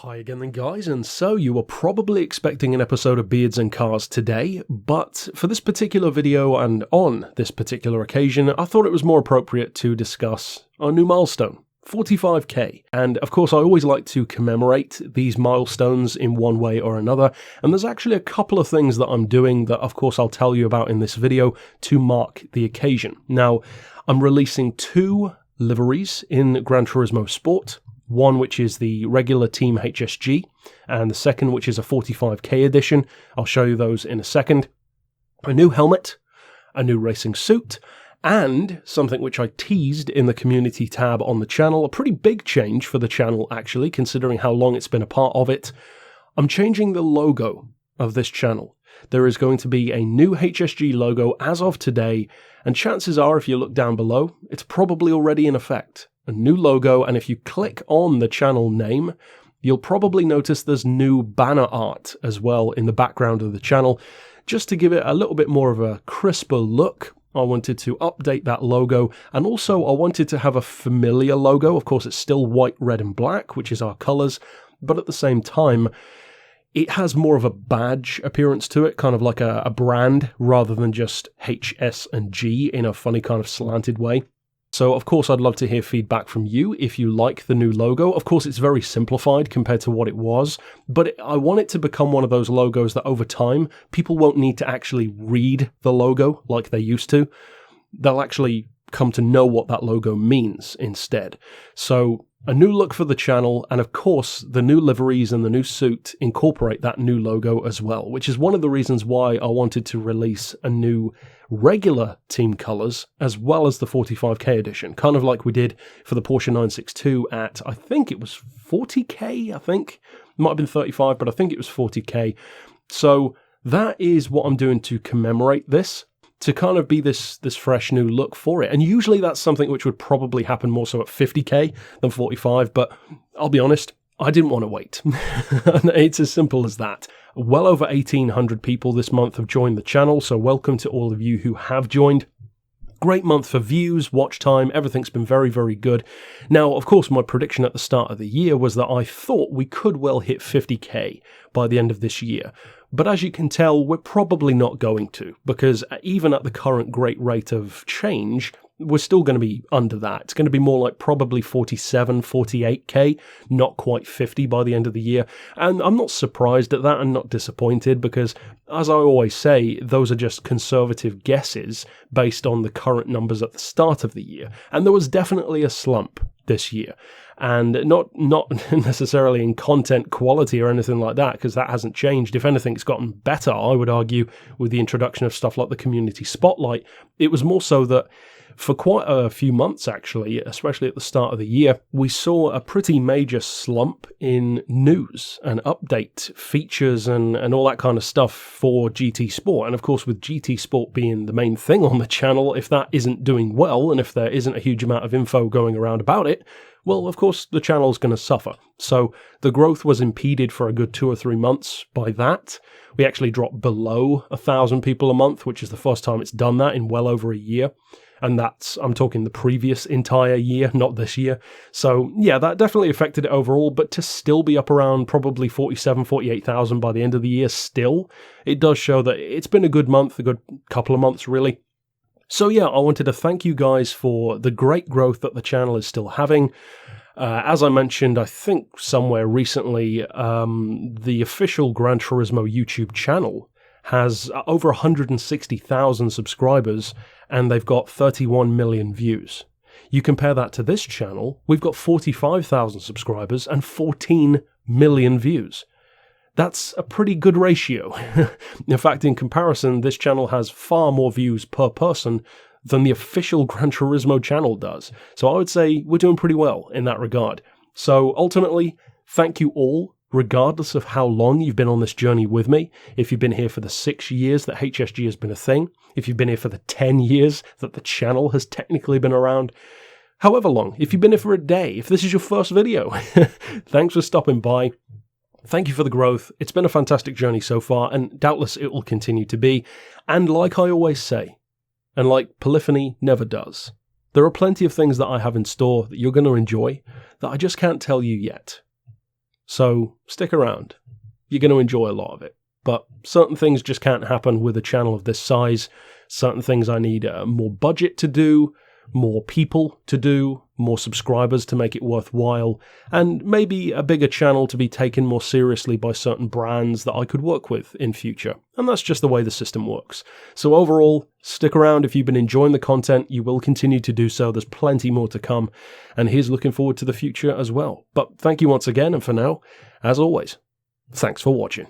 Hi again then guys, and so you were probably expecting an episode of Beards and Cars today, but for this particular video and on this particular occasion, I thought it was more appropriate to discuss our new milestone, 45k. And of course I always like to commemorate these milestones in one way or another, and there's actually a couple of things that I'm doing that of course I'll tell you about in this video to mark the occasion. Now, I'm releasing two liveries in Gran Turismo Sport. One which is the regular Team HSG, and the second which is a 45k edition. I'll show you those in a second. A new helmet, a new racing suit, and something which I teased in the community tab on the channel, a pretty big change for the channel actually, considering how long it's been a part of it. I'm changing the logo of this channel. There is going to be a new HSG logo as of today, and chances are if you look down below, it's probably already in effect. A new logo, and if you click on the channel name, you'll probably notice there's new banner art as well in the background of the channel. Just to give it a little bit more of a crisper look, I wanted to update that logo, and also I wanted to have a familiar logo. Of course, it's still white, red, and black, which is our colours, but at the same time, it has more of a badge appearance to it, kind of like a brand, rather than just H, S, and G in a funny kind of slanted way. So, of course, I'd love to hear feedback from you if you like the new logo. Of course, it's very simplified compared to what it was, but I want it to become one of those logos that over time, people won't need to actually read the logo like they used to. They'll actually come to know what that logo means instead. So, a new look for the channel, and of course, the new liveries and the new suit incorporate that new logo as well, which is one of the reasons why I wanted to release a new regular team colours as well as the 45k edition, kind of like we did for the Porsche 962 at, I think it was 40k, it might have been 35, but I think it was 40k. So that is what I'm doing to commemorate this, to kind of be this fresh new look for it. And usually that's something which would probably happen more so at 50k than 45, but I'll be honest, I didn't want to wait. It's as simple as that. Well over 1,800 people this month have joined the channel, so welcome to all of you who have joined. Great month for views, watch time, everything's been very, very good. Now, of course, my prediction at the start of the year was that I thought we could well hit 50k by the end of this year. But as you can tell, we're probably not going to, because even at the current great rate of change, we're still going to be under that. It's going to be more like probably 47, 48k, not quite 50 by the end of the year. And I'm not surprised at that and not disappointed because, as I always say, those are just conservative guesses based on the current numbers at the start of the year. And there was definitely a slump this year. And not necessarily in content quality or anything like that, because that hasn't changed. If anything, it's gotten better, I would argue, with the introduction of stuff like the Community Spotlight. It was more so that for quite a few months, actually, especially at the start of the year, we saw a pretty major slump in news and update features and all that kind of stuff for GT Sport. And of course, with GT Sport being the main thing on the channel, if that isn't doing well and if there isn't a huge amount of info going around about it, well, of course, the channel's going to suffer. So the growth was impeded for a good 2 or 3 months by that. We actually dropped below 1,000 people a month, which is the first time it's done that in well over a year. And that's, I'm talking the previous entire year, not this year. So yeah, that definitely affected it overall, but to still be up around probably 47, 48,000 by the end of the year still, it does show that it's been a good month, a good couple of months really. So yeah, I wanted to thank you guys for the great growth that the channel is still having. As I mentioned, I think somewhere recently, the official Gran Turismo YouTube channel has over 160,000 subscribers and they've got 31 million views. You compare that to this channel, we've got 45,000 subscribers and 14 million views. That's a pretty good ratio. In fact, in comparison, this channel has far more views per person than the official Gran Turismo channel does. So I would say we're doing pretty well in that regard. So ultimately, thank you all, regardless of how long you've been on this journey with me. If you've been here for the 6 years that HSG has been a thing, if you've been here for the 10 years that the channel has technically been around, however long, if you've been here for a day, if this is your first video, thanks for stopping by. Thank you for the growth. It's been a fantastic journey so far, and doubtless it will continue to be. And like I always say, and like Polyphony never does, there are plenty of things that I have in store that you're going to enjoy that I just can't tell you yet. So stick around. You're going to enjoy a lot of it. But certain things just can't happen with a channel of this size. Certain things I need more budget to do, more people to do, more subscribers to make it worthwhile, and maybe a bigger channel to be taken more seriously by certain brands that I could work with in future. And that's just the way the system works. So overall, stick around if you've been enjoying the content. You will continue to do so. There's plenty more to come. And here's looking forward to the future as well. But thank you once again, and for now, as always, thanks for watching.